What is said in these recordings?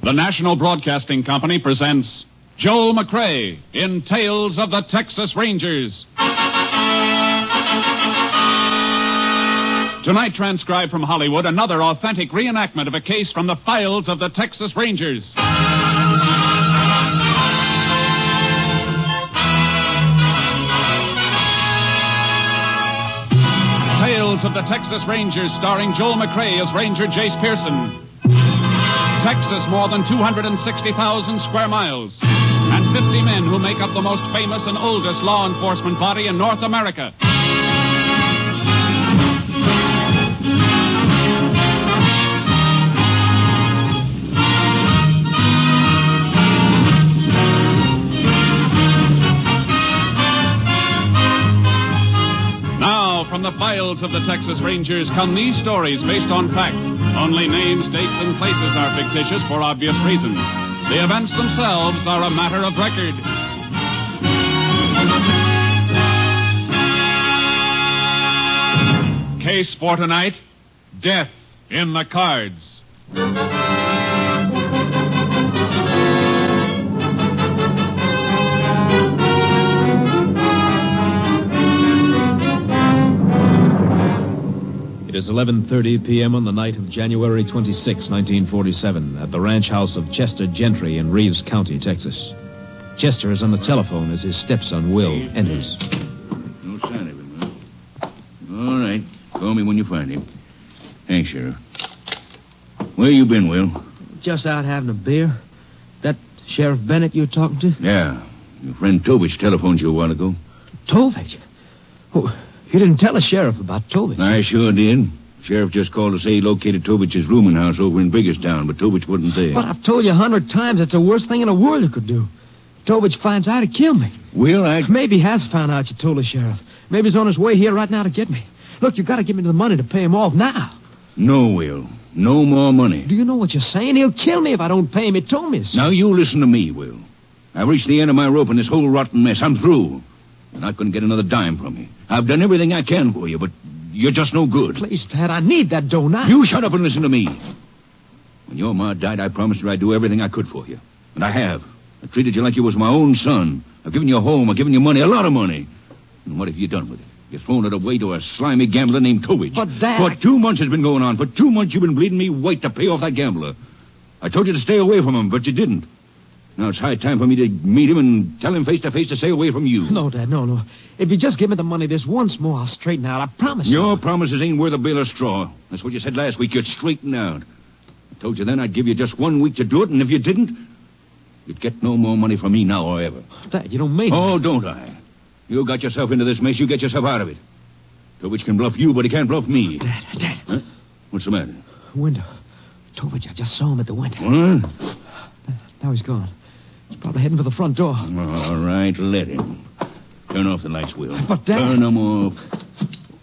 The National Broadcasting Company presents Joel McCrea in Tales of the Texas Rangers. Tonight, transcribed from Hollywood, another authentic reenactment of a case from the files of the Texas Rangers. Tales of the Texas Rangers, starring Joel McCrea as Ranger Jace Pearson. Texas, more than 260,000 square miles, and 50 men who make up the most famous and oldest law enforcement body in North America. Now, from the files of the Texas Rangers come these stories based on fact. Only names, dates, and places are fictitious for obvious reasons. The events themselves are a matter of record. Case for tonight, death in the cards. It is 11:30 p.m. on the night of January 26, 1947, at the ranch house of Chester Gentry in Reeves County, Texas. Chester is on the telephone as his stepson, Will, enters. No sign of him, huh? All right. Call me when you find him. Thanks, Sheriff. Where you been, Will? Just out having a beer. That Sheriff Bennett you were talking to? Yeah. Your friend Tovich telephoned you a while ago. Tovich? Oh, you didn't tell the sheriff about Tovich. I sure did. Sheriff just called to say he located Tovich's rooming house over in Biggerstown, but Tovich wasn't there. But I've told you 100 times it's the worst thing in the world you could do. Tovich finds out, he'd kill me. Will, Maybe he has found out you told the sheriff. Maybe he's on his way here right now to get me. Look, you've got to give me the money to pay him off now. No, Will. No more money. Do you know what you're saying? He'll kill me if I don't pay him. He told me so. Now, you listen to me, Will. I've reached the end of my rope in this whole rotten mess. I'm through. You're not going to get another dime from me. I've done everything I can for you, but you're just no good. Please, Dad, I need that dough now. You shut up and listen to me. When your ma died, I promised her I'd do everything I could for you. And I have. I treated you like you was my own son. I've given you a home. I've given you money, a lot of money. And what have you done with it? You've thrown it away to a slimy gambler named Tovich. But, Dad... For 2 months it's been going on. For 2 months you've been bleeding me white to pay off that gambler. I told you to stay away from him, but you didn't. Now it's high time for me to meet him and tell him face to face to stay away from you. No, Dad, no. If you just give me the money this once more, I'll straighten out. I promise you. Your promises ain't worth a bale of straw. That's what you said last week. You'd straighten out. I told you then I'd give you just 1 week to do it, and if you didn't, you'd get no more money from me now or ever. Dad, you don't mean it. Oh, don't I? You got yourself into this mess. You get yourself out of it. Tovich can bluff you, but he can't bluff me. Dad. Huh? What's the matter? Window. Tovich, I just saw him at the window. What? Now he's gone. He's probably heading for the front door. All right, let him. Turn off the lights, Will. But, Dad... Turn them off.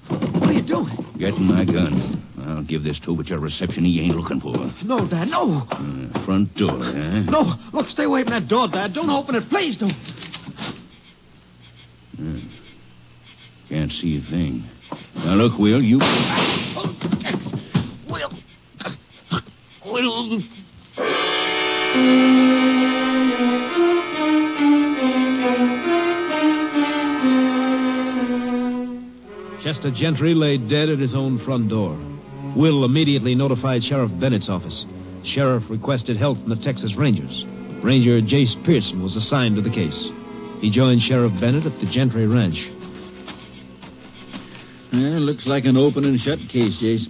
What are you doing? Getting my gun. I'll give this Tovich a reception he ain't looking for. No, Dad, no. Front door, huh? No, look, stay away from that door, Dad. Don't open it, please don't. Can't see a thing. Now, look, Will, you... Will... Chester Gentry lay dead at his own front door. Will immediately notified Sheriff Bennett's office. The sheriff requested help from the Texas Rangers. Ranger Jace Pearson was assigned to the case. He joined Sheriff Bennett at the Gentry Ranch. Looks like an open and shut case, Jace.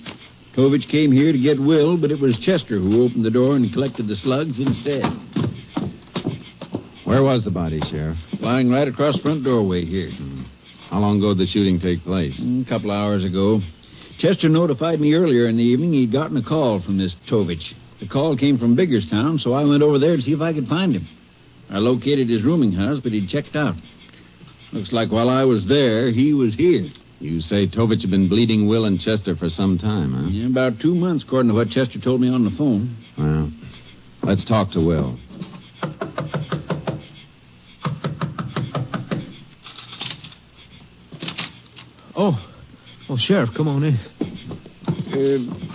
Tovich came here to get Will, but it was Chester who opened the door and collected the slugs instead. Where was the body, Sheriff? Lying right across the front doorway here. How long ago did the shooting take place? A couple hours ago. Chester notified me earlier in the evening he'd gotten a call from this Tovich. The call came from Biggerstown, so I went over there to see if I could find him. I located his rooming house, but he'd checked out. Looks like while I was there, he was here. You say Tovich had been bleeding Will and Chester for some time, huh? Yeah, about 2 months, according to what Chester told me on the phone. Well, let's talk to Will. Oh, Sheriff, come on in.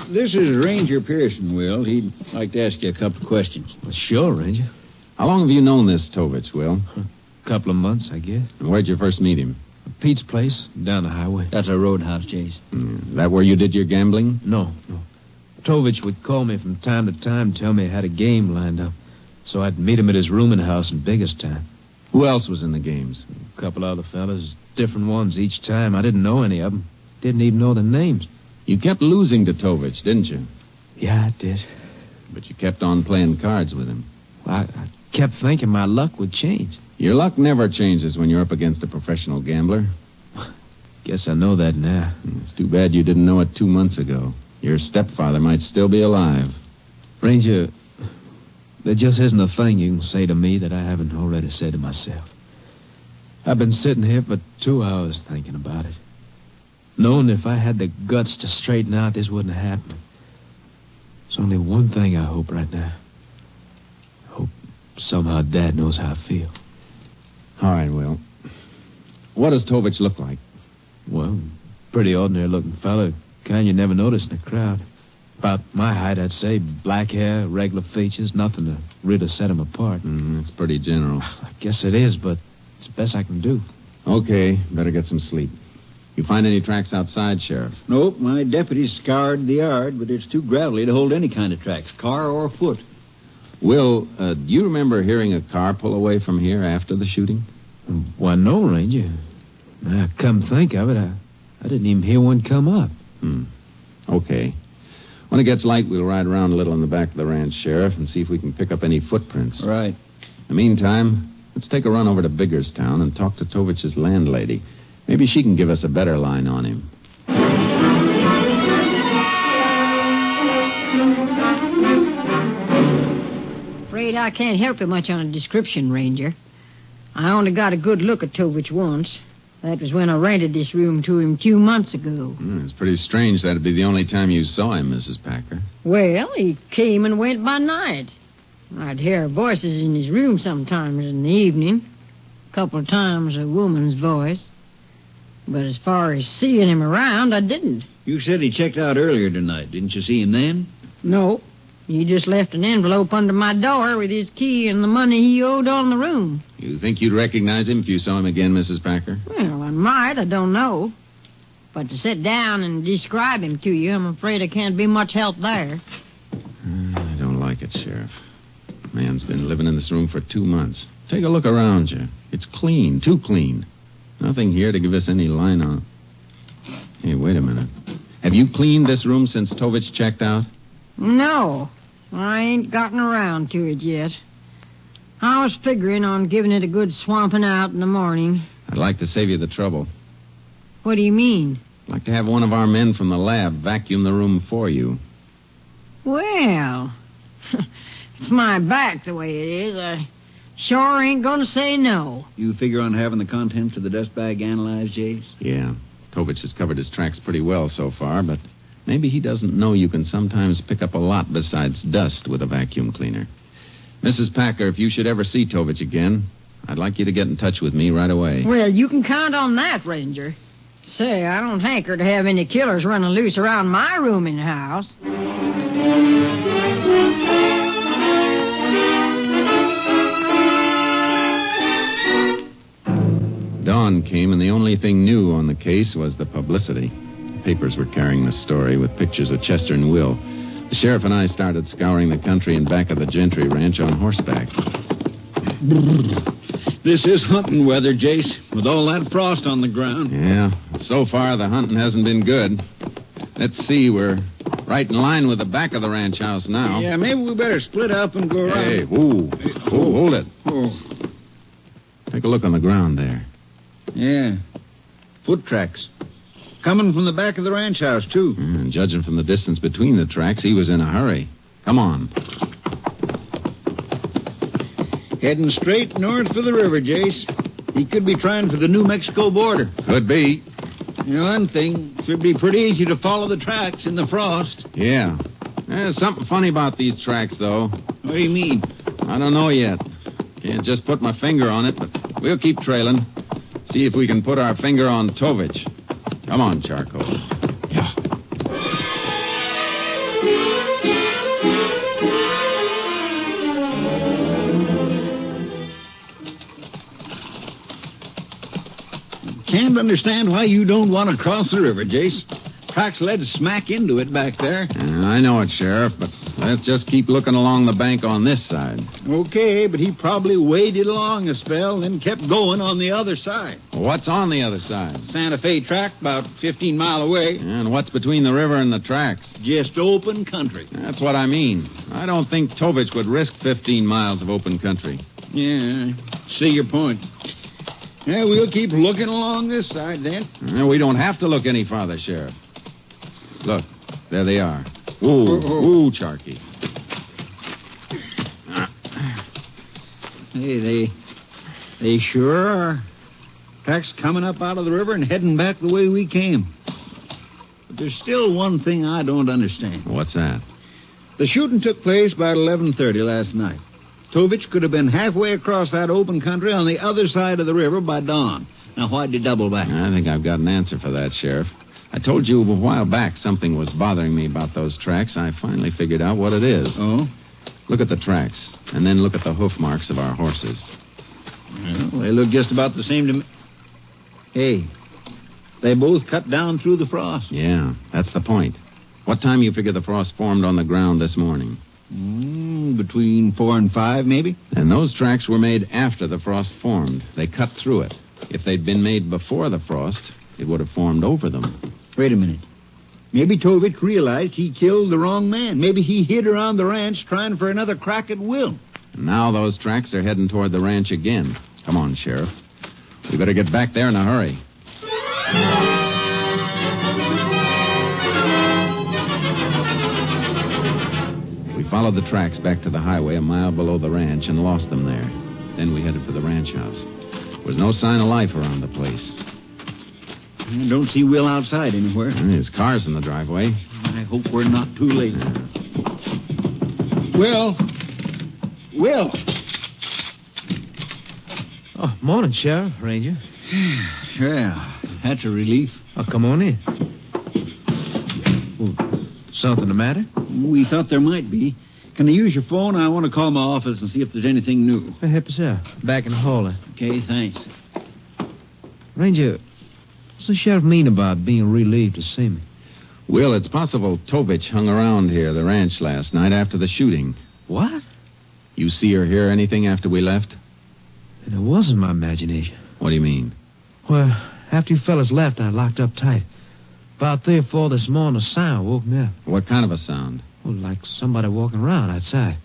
This is Ranger Pearson, Will. He'd like to ask you a couple of questions. Well, sure, Ranger. How long have you known this Tovich, Will? A couple of months, I guess. Where'd you first meet him? Pete's place, down the highway. That's a roadhouse, Jace. Is that where you did your gambling? No. Tovich would call me from time to time, tell me he had a game lined up. So I'd meet him at his rooming house in Biggerstown. Who else was in the games? A couple other fellas, different ones each time. I didn't know any of them. Didn't even know their names. You kept losing to Tovich, didn't you? Yeah, I did. But you kept on playing cards with him. I kept thinking my luck would change. Your luck never changes when you're up against a professional gambler. Guess I know that now. It's too bad you didn't know it 2 months ago. Your stepfather might still be alive. Ranger, there just isn't a thing you can say to me that I haven't already said to myself. I've been sitting here for 2 hours thinking about it. Knowing if I had the guts to straighten out, this wouldn't happen. There's only one thing I hope right now. I hope somehow Dad knows how I feel. All right, Will. What does Tovich look like? Well, pretty ordinary-looking fella. Kind you never notice in a crowd. About my height, I'd say. Black hair, regular features, nothing to really set him apart. That's pretty general. I guess it is, but it's the best I can do. Okay, better get some sleep. You find any tracks outside, Sheriff? Nope, my deputies scoured the yard, but it's too gravelly to hold any kind of tracks, car or foot. Will, do you remember hearing a car pull away from here after the shooting? Why, no, Ranger. Now, come think of it, I didn't even hear one come up. Okay. When it gets light, we'll ride around a little in the back of the ranch, Sheriff, and see if we can pick up any footprints. Right. In the meantime, let's take a run over to Biggerstown and talk to Tovich's landlady. Maybe she can give us a better line on him. Afraid I can't help you much on a description, Ranger. I only got a good look at Tovich once. That was when I rented this room to him 2 months ago. It's pretty strange that'd be the only time you saw him, Mrs. Packer. Well, he came and went by night. I'd hear voices in his room sometimes in the evening. A couple of times a woman's voice. But as far as seeing him around, I didn't. You said he checked out earlier tonight. Didn't you see him then? No. He just left an envelope under my door with his key and the money he owed on the room. You think you'd recognize him if you saw him again, Mrs. Packer? Well, I might. I don't know. But to sit down and describe him to you, I'm afraid I can't be much help there. I don't like it, Sheriff. Man's been living in this room for 2 months. Take a look around you. It's clean, too clean. Nothing here to give us any line on. Hey, wait a minute. Have you cleaned this room since Tovich checked out? No. I ain't gotten around to it yet. I was figuring on giving it a good swamping out in the morning. I'd like to save you the trouble. What do you mean? I'd like to have one of our men from the lab vacuum the room for you. Well, it's my back the way it is. I sure ain't gonna say no. You figure on having the contents of the dust bag analyzed, Jace? Yeah. Tovich has covered his tracks pretty well so far, but maybe he doesn't know you can sometimes pick up a lot besides dust with a vacuum cleaner. Mrs. Packer, if you should ever see Tovich again, I'd like you to get in touch with me right away. Well, you can count on that, Ranger. Say, I don't hanker to have any killers running loose around my rooming house. Dawn came, and the only thing new on the case was the publicity. The papers were carrying the story with pictures of Chester and Will. The sheriff and I started scouring the country in back of the Gentry Ranch on horseback. This is hunting weather, Jace, with all that frost on the ground. Yeah, so far the hunting hasn't been good. Let's see, we're right in line with the back of the ranch house now. Yeah, maybe we better split up and go around. Hey, hold it. Oh. Take a look on the ground there. Yeah, foot tracks. Coming from the back of the ranch house, too. And judging from the distance between the tracks, he was in a hurry. Come on. Heading straight north for the river, Jace. He could be trying for the New Mexico border. Could be. You know, one thing, should be pretty easy to follow the tracks in the frost. Yeah. There's something funny about these tracks, though. What do you mean? I don't know yet. Can't just put my finger on it, but we'll keep trailing. See if we can put our finger on Tovich. Come on, Charcoal. Yeah. can't understand why you don't want to cross the river, Jace. Tracks led smack into it back there. I know it, Sheriff, but let's just keep looking along the bank on this side. Okay, but he probably waded along a spell, then kept going on the other side. What's on the other side? Santa Fe track, about 15 mile away. And what's between the river and the tracks? Just open country. That's what I mean. I don't think Tovich would risk 15 miles of open country. Yeah, see your point. Yeah, we'll keep looking along this side, then. We don't have to look any farther, Sheriff. Look, there they are. Ooh, Charky. Hey, they sure are. Tracks coming up out of the river and heading back the way we came. But there's still one thing I don't understand. What's that? The shooting took place about 11:30 last night. Tovich could have been halfway across that open country on the other side of the river by dawn. Now, why'd you double back? I think I've got an answer for that, Sheriff. I told you a while back something was bothering me about those tracks. I finally figured out what it is. Oh? Look at the tracks, and then look at the hoof marks of our horses. Well, they look just about the same to me. Hey, they both cut down through the frost. Yeah, that's the point. What time you figure the frost formed on the ground this morning? Between 4 and 5, maybe? And those tracks were made after the frost formed. They cut through it. If they'd been made before the frost, it would have formed over them. Wait a minute. Maybe Tovich realized he killed the wrong man. Maybe he hid around the ranch trying for another crack at Will. And now those tracks are heading toward the ranch again. Come on, Sheriff. We better get back there in a hurry. We followed the tracks back to the highway a mile below the ranch and lost them there. Then we headed for the ranch house. There was no sign of life around the place. I don't see Will outside anywhere. His car's in the driveway. I hope we're not too late. Will! Oh, morning, Sheriff, Ranger. Yeah, that's a relief. Oh, come on in. Well, something the matter? We thought there might be. Can I use your phone? I want to call my office and see if there's anything new. Help yourself. Back in the hall. Okay, thanks. Ranger, what's the sheriff mean about being relieved to see me? Will, it's possible Tovich hung around here, the ranch, last night after the shooting. What? You see or hear anything after we left? It wasn't my imagination. What do you mean? Well, after you fellas left, I locked up tight. About 3 or 4 this morning, a sound woke me up. What kind of a sound? Well, like somebody walking around outside.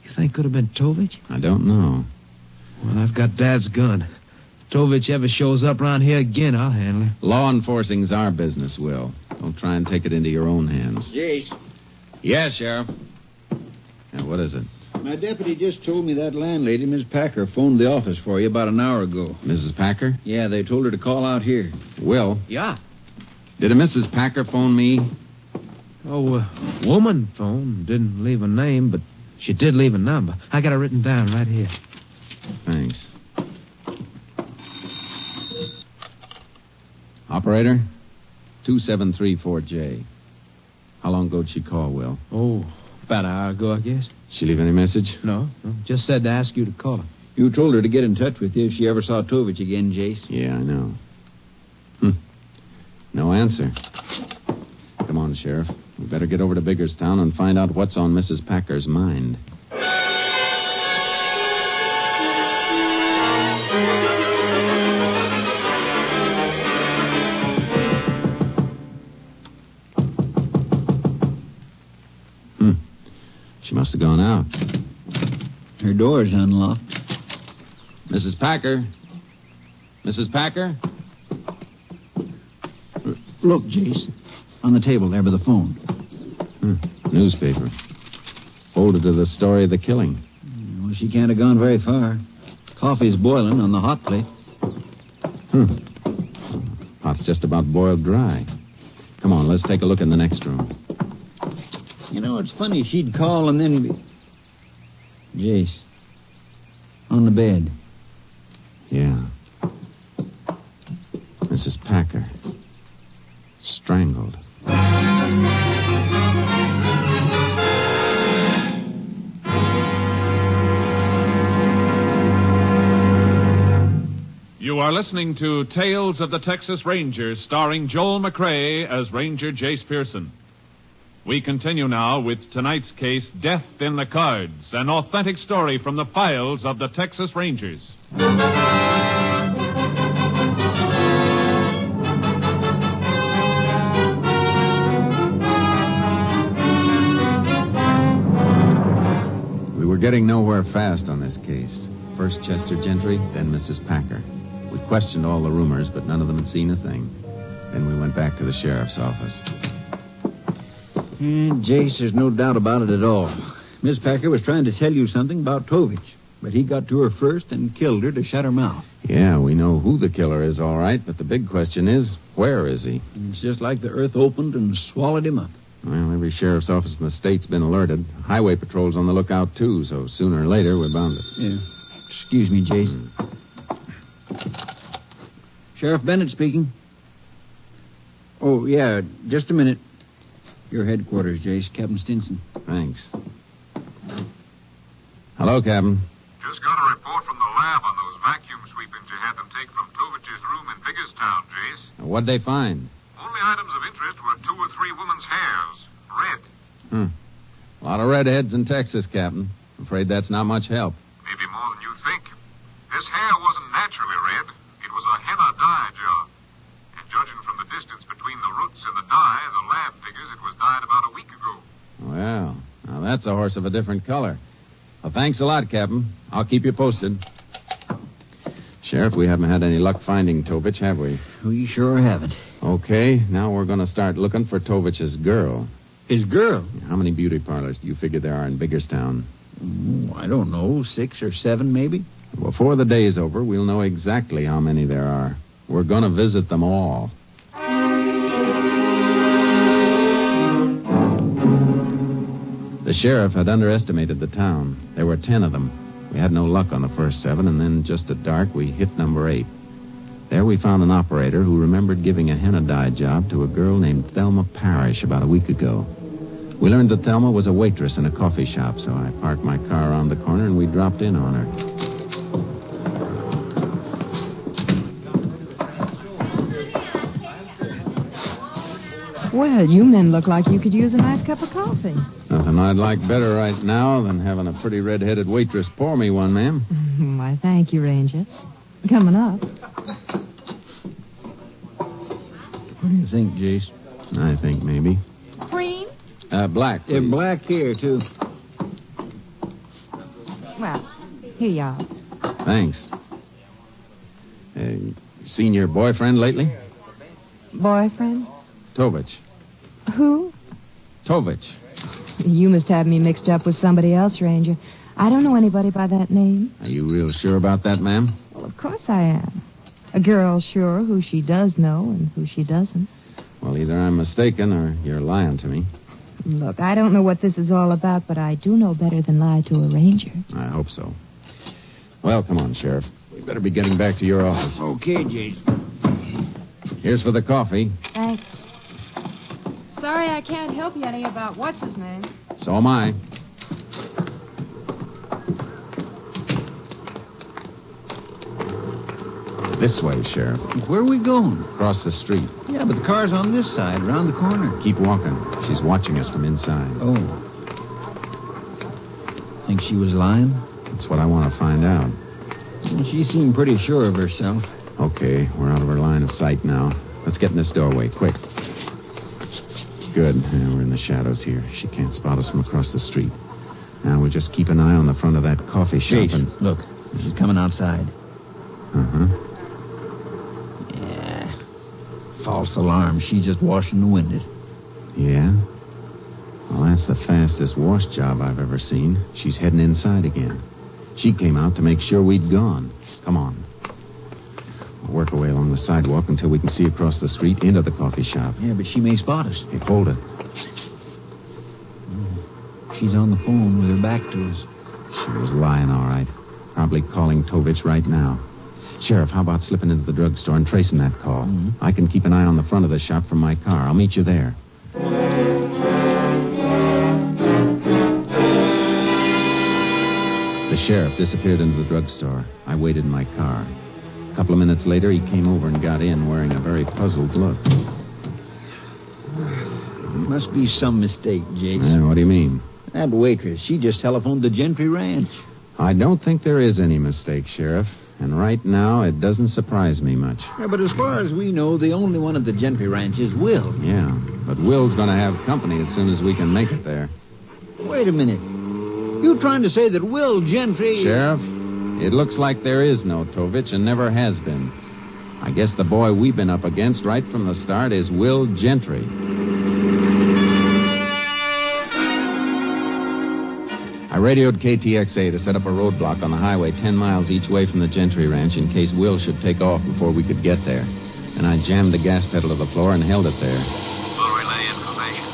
You think could have been Tovich? I don't know. Well, I've got Dad's gun. If Tovich ever shows up around here again, I'll handle him. Law enforcing's our business, Will. Don't try and take it into your own hands. Jace. Yes, Sheriff. Now, what is it? My deputy just told me that landlady, Miss Packer, phoned the office for you about an hour ago. Mrs. Packer? Yeah, they told her to call out here. Will? Yeah. Did a Mrs. Packer phone me? Oh, woman phone. Didn't leave a name, but she did leave a number. I got it written down right here. Thanks. Operator? 2734J. How long ago did she call, Will? Oh, about an hour ago, I guess. She leave any message? No. Just said to ask you to call her. You told her to get in touch with you if she ever saw Tovich again, Jace. Yeah, I know. No answer. Come on, Sheriff. We better get over to Biggerstown and find out what's on Mrs. Packer's mind. She must have gone out. Her door's unlocked. Mrs. Packer? Mrs. Packer? Look, Jace. On the table there by the phone. Newspaper. Folded to the story of the killing. Well, she can't have gone very far. Coffee's boiling on the hot plate. Pot's just about boiled dry. Come on, let's take a look in the next room. You know, it's funny. She'd call and then be... Jace. On the bed. Yeah. Mrs. Packer. Strangled. You are listening to Tales of the Texas Rangers, starring Joel McCrea as Ranger Jace Pearson. We continue now with tonight's case, Death in the Cards, an authentic story from the files of the Texas Rangers. We were getting nowhere fast on this case. First Chester Gentry, then Mrs. Packer. We questioned all the rumors, but none of them had seen a thing. Then we went back to the sheriff's office. Jace, there's no doubt about it at all. Miss Packer was trying to tell you something about Tovich, but he got to her first and killed her to shut her mouth. Yeah, we know who the killer is, all right, but the big question is, where is he? It's just like the earth opened and swallowed him up. Well, every sheriff's office in the state's been alerted. Highway patrol's on the lookout, too, so sooner or later we're bound to... Yeah. Excuse me, Jace. Sheriff Bennett speaking. Oh, yeah, just a minute. Your headquarters, Jace. Captain Stinson. Thanks. Hello, Captain. Just got a report from the lab on those vacuum sweepings you had them take from Tovich's room in Biggerstown, Jace. What'd they find? Only items of interest were 2 or 3 women's hairs. Red. A lot of redheads in Texas, Captain. I'm afraid that's not much help. Maybe more than you think. This hair wasn't naturally red. It was a henna dye job. And judging from the distance between the roots and the dye, the lab figures it was dyed about a week ago. Well, now that's a horse of a different color. Well, thanks a lot, Captain. I'll keep you posted. Sheriff, we haven't had any luck finding Tovich, have we? We sure haven't. Okay, now we're going to start looking for Tovich's girl. His girl? How many beauty parlors do you figure there are in Biggerstown? I don't know, 6 or 7 maybe. Before the day's over, we'll know exactly how many there are. We're going to visit them all. The sheriff had underestimated the town. There were 10 of them. We had no luck on the first 7, and then just at dark, we hit number 8. There we found an operator who remembered giving a henna dye job to a girl named Thelma Parrish about a week ago. We learned that Thelma was a waitress in a coffee shop, so I parked my car around the corner and we dropped in on her. Well, you men look like you could use a nice cup of coffee. Nothing I'd like better right now than having a pretty red-headed waitress pour me one, ma'am. Why, thank you, Ranger. Coming up. What do you think, Jace? I think maybe. Cream? Black, please. Black here, too. Well, here you are. Thanks. Seen your boyfriend lately? Boyfriend? Tovich. Who? Tovich. You must have me mixed up with somebody else, Ranger. I don't know anybody by that name. Are you real sure about that, ma'am? Well, of course I am. A girl's sure who she does know and who she doesn't. Well, either I'm mistaken or you're lying to me. Look, I don't know what this is all about, but I do know better than lie to a ranger. I hope so. Well, come on, Sheriff. We better be getting back to your office. Okay, Jace. Here's for the coffee. Thanks. Sorry I can't help you any about what's his name. So am I. This way, Sheriff. Where are we going? Across the street. Yeah, but the car's on this side, around the corner. Keep walking. She's watching us from inside. Oh. Think she was lying? That's what I want to find out. Well, she seemed pretty sure of herself. Okay, we're out of her line of sight now. Let's get in this doorway, quick. Good. Yeah, we're in the shadows here. She can't spot us from across the street. Now we'll just keep an eye on the front of that coffee shop. Jace, look. She's coming outside. Uh-huh. Yeah. False alarm. She's just washing the windows. Yeah? Well, that's the fastest wash job I've ever seen. She's heading inside again. She came out to make sure we'd gone. Come on. We'll work our way along the sidewalk until we can see across the street into the coffee shop. Yeah, but she may spot us. Hey, hold it. She's on the phone with her back to us. She was lying, all right. Probably calling Tovich right now. Sheriff, how about slipping into the drugstore and tracing that call? Mm-hmm. I can keep an eye on the front of the shop from my car. I'll meet you there. The sheriff disappeared into the drugstore. I waited in my car. A couple of minutes later, he came over and got in wearing a very puzzled look. Must be some mistake, Jace. What do you mean? That waitress, she just telephoned the Gentry Ranch. I don't think there is any mistake, Sheriff. And right now, it doesn't surprise me much. Yeah, but as far as we know, the only one at the Gentry Ranch is Will. Yeah, but Will's going to have company as soon as we can make it there. Wait a minute. You trying to say that Will Gentry... Sheriff, it looks like there is no Tovich and never has been. I guess the boy we've been up against right from the start is Will Gentry. I radioed KTXA to set up a roadblock on the highway 10 miles each way from the Gentry Ranch in case Will should take off before we could get there. And I jammed the gas pedal to the floor and held it there. We'll relay information.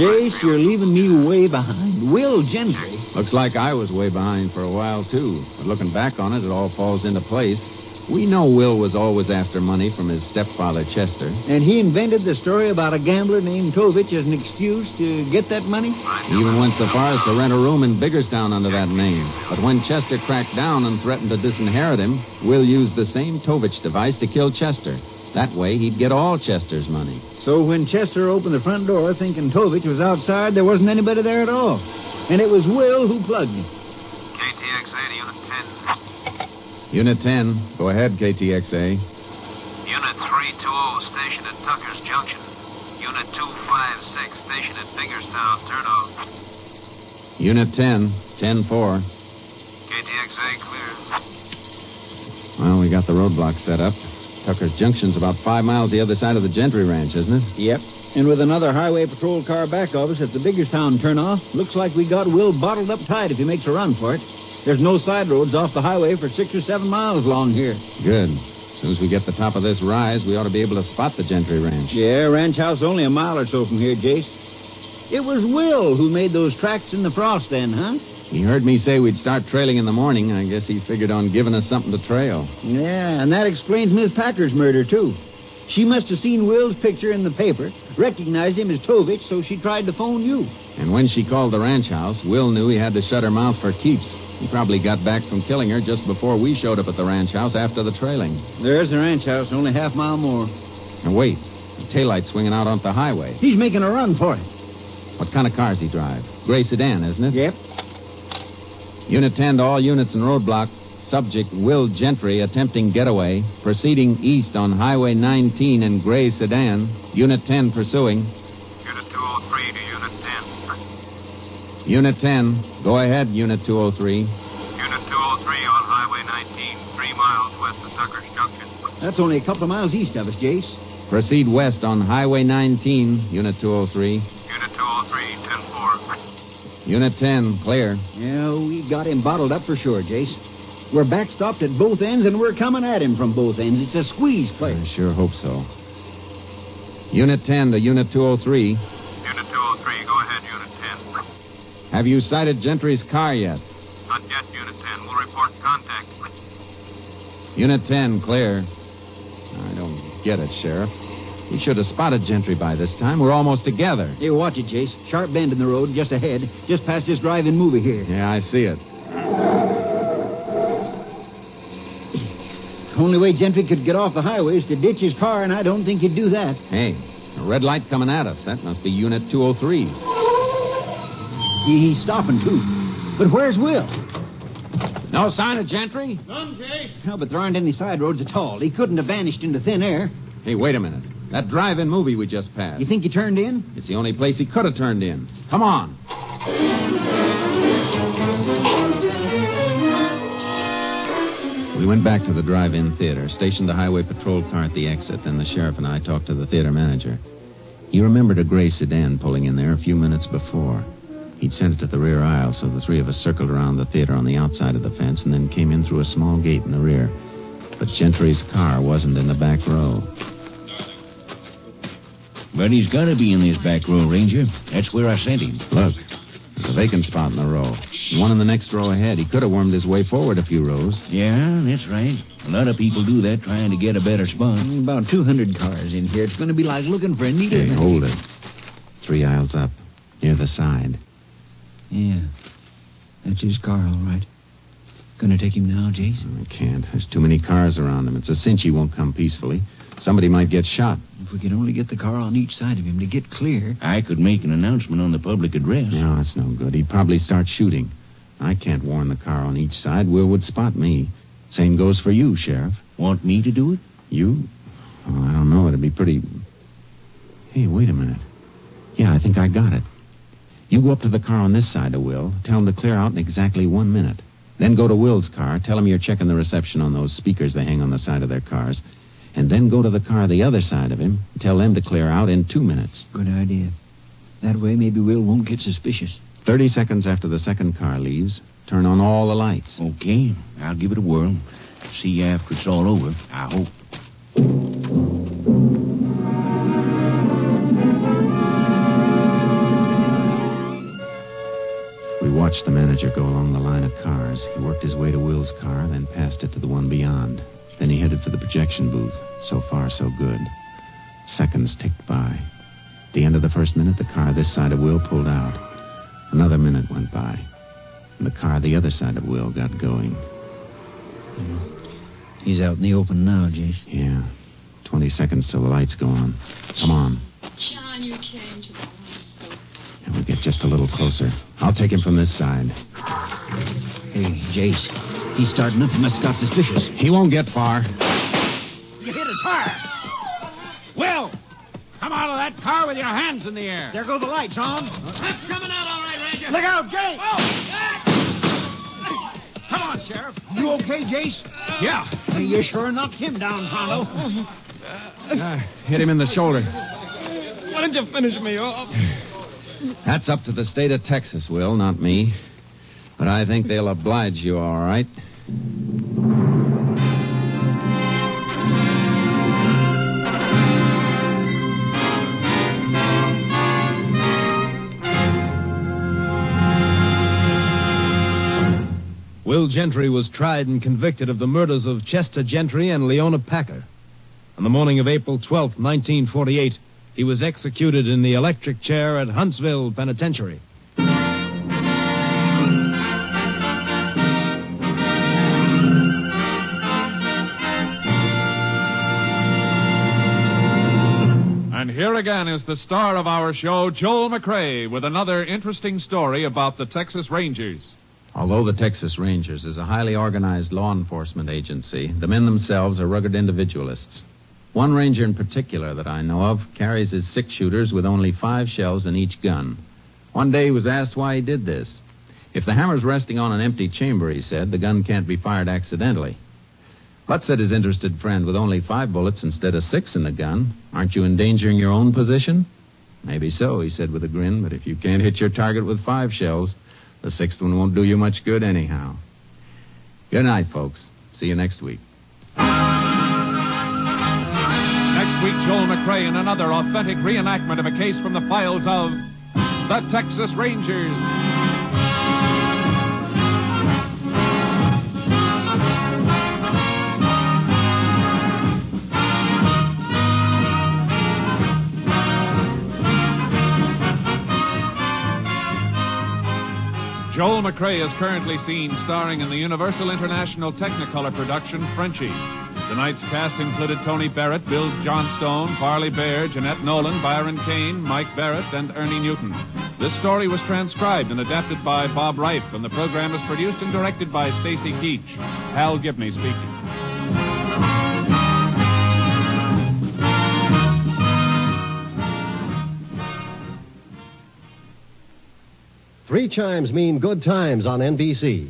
Jace, you're leaving me way behind. Will Gentry? Looks like I was way behind for a while, too. But looking back on it, it all falls into place. We know Will was always after money from his stepfather, Chester. And he invented the story about a gambler named Tovich as an excuse to get that money? He even went so far as to rent a room in Biggerstown under that name. But when Chester cracked down and threatened to disinherit him, Will used the same Tovich device to kill Chester. That way, he'd get all Chester's money. So when Chester opened the front door thinking Tovich was outside, there wasn't anybody there at all. And it was Will who plugged him. KTXA to Unit 10. Unit 10, go ahead, KTXA. Unit 320, station at Tucker's Junction. Unit 256, station at Biggerstown, turn off. Unit 10, 10-4. KTXA clear. Well, we got the roadblock set up. Tucker's Junction's about 5 miles the other side of the Gentry Ranch, isn't it? Yep. And with another highway patrol car back of us at the Biggerstown turnoff, looks like we got Will bottled up tight if he makes a run for it. There's no side roads off the highway for 6 or 7 miles along here. Good. As soon as we get the top of this rise, we ought to be able to spot the Gentry Ranch. Yeah, ranch house only a mile or so from here, Jace. It was Will who made those tracks in the frost then, huh? He heard me say we'd start trailing in the morning. I guess he figured on giving us something to trail. Yeah, and that explains Miss Packer's murder, too. She must have seen Will's picture in the paper, recognized him as Tovich, so she tried to phone you. And when she called the ranch house, Will knew he had to shut her mouth for keeps. He probably got back from killing her just before we showed up at the ranch house after the trailing. There's the ranch house, only half mile more. And wait, the taillight's swinging out onto the highway. He's making a run for it. What kind of cars he drive? Gray sedan, isn't it? Yep. Unit 10 to all units in roadblock. Subject Will Gentry attempting getaway. Proceeding east on Highway 19 in gray sedan. Unit 10 pursuing. Unit 203 to Unit 10. Unit 10, go ahead, Unit 203. Unit 203 on Highway 19, 3 miles west of Tucker's Junction. That's only a couple of miles east of us, Jace. Proceed west on Highway 19, Unit 203. Unit 203, 10-4. Unit 10, clear. Yeah, we got him bottled up for sure, Jace. We're backstopped at both ends, and we're coming at him from both ends. It's a squeeze play. I sure hope so. Unit 10 to Unit 203. Unit 203, go ahead, Unit 10. Have you sighted Gentry's car yet? Not yet, Unit 10. We'll report contact. Unit 10, clear. I don't get it, Sheriff. We should have spotted Gentry by this time. We're almost together. Hey, watch it, Jace. Sharp bend in the road just ahead, just past this drive-in movie here. Yeah, I see it. Only way Gentry could get off the highway is to ditch his car, and I don't think he'd do that. Hey, a red light coming at us. That must be Unit 203. He's stopping, too. But where's Will? No sign of Gentry? None, Jay. No, but there aren't any side roads at all. He couldn't have vanished into thin air. Hey, wait a minute. That drive-in movie we just passed. You think he turned in? It's the only place he could have turned in. Come on. We went back to the drive-in theater, stationed the highway patrol car at the exit, then the sheriff and I talked to the theater manager. He remembered a gray sedan pulling in there a few minutes before. He'd sent it to the rear aisle, so the three of us circled around the theater on the outside of the fence and then came in through a small gate in the rear. But Gentry's car wasn't in the back row. But he's got to be in this back row, Ranger. That's where I sent him. Look, there's a vacant spot in the row. And one in the next row ahead. He could have wormed his way forward a few rows. Yeah, that's right. A lot of people do that trying to get a better spot. About 200 cars in here. It's going to be like looking for a needle. Hey, hold it. 3 aisles up, near the side. Yeah. That's his car, all right. Gonna take him now, Jace? I can't. There's too many cars around him. It's a cinch he won't come peacefully. Somebody might get shot. If we could only get the car on each side of him to get clear. I could make an announcement on the public address. No, that's no good. He'd probably start shooting. I can't warn the car on each side. Will would spot me. Same goes for you, Sheriff. Want me to do it? You? Oh, I don't know. It'd be pretty... Hey, wait a minute. Yeah, I think I got it. You go up to the car on this side of Will. Tell him to clear out in exactly 1 minute. Then go to Will's car. Tell him you're checking the reception on those speakers they hang on the side of their cars. And then go to the car the other side of him. Tell them to clear out in 2 minutes. Good idea. That way, maybe Will won't get suspicious. 30 seconds after the second car leaves, turn on all the lights. Okay, I'll give it a whirl. See you after it's all over, I hope. We watched the manager go along the line of cars. He worked his way to Will's car, then passed it to the one beyond. Then he headed for the projection booth. So far, so good. Seconds ticked by. At the end of the first minute, the car this side of Will pulled out. Another minute went by, and the car the other side of Will got going. He's out in the open now, Jace. Yeah. 20 seconds till the lights go on. Come on. John, you came to the And we'll get just a little closer. I'll take him from this side. Hey, Jace. He's starting up. He must have got suspicious. He won't get far. You hit a tire. Will, come out of that car with your hands in the air. There go the lights, on. That's coming out all right, Ranger. Look out, Jake! Come on, Sheriff. You okay, Jace? Yeah. Hey, you sure knocked him down, Pronto. Hit him in the shoulder. Why didn't you finish me off? That's up to the state of Texas, Will, not me. But I think they'll oblige you, all right. Will Gentry was tried and convicted of the murders of Chester Gentry and Leona Packer. On the morning of April 12th, 1948, he was executed in the electric chair at Huntsville Penitentiary. And here again is the star of our show, Joel McCrea, with another interesting story about the Texas Rangers. Although the Texas Rangers is a highly organized law enforcement agency, the men themselves are rugged individualists. One ranger in particular that I know of carries his 6-shooters with only 5 shells in each gun. One day he was asked why he did this. If the hammer's resting on an empty chamber, he said, the gun can't be fired accidentally. But, said his interested friend, with only 5 bullets instead of 6 in the gun, aren't you endangering your own position? Maybe so, he said with a grin, but if you can't hit your target with 5 shells, the 6th one won't do you much good anyhow. Good night, folks. See you next week. Next week, Joel McCrea in another authentic reenactment of a case from the files of the Texas Rangers. Joel McCrea is currently seen starring in the Universal International Technicolor production, Frenchie. Tonight's cast included Tony Barrett, Bill Johnstone, Farley Bear, Jeanette Nolan, Byron Kane, Mike Barrett, and Ernie Newton. This story was transcribed and adapted by Bob Reif, and the program was produced and directed by Stacy Keach. Hal Gibney speaking. Three chimes mean good times on NBC.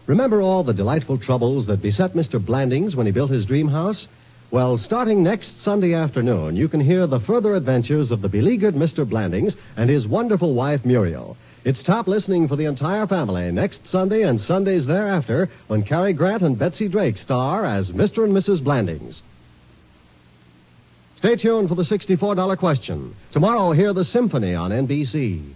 Remember all the delightful troubles that beset Mr. Blandings when he built his dream house? Well, starting next Sunday afternoon, you can hear the further adventures of the beleaguered Mr. Blandings and his wonderful wife, Muriel. It's top listening for the entire family next Sunday and Sundays thereafter when Cary Grant and Betsy Drake star as Mr. and Mrs. Blandings. Stay tuned for the $64 question. Tomorrow, hear the symphony on NBC.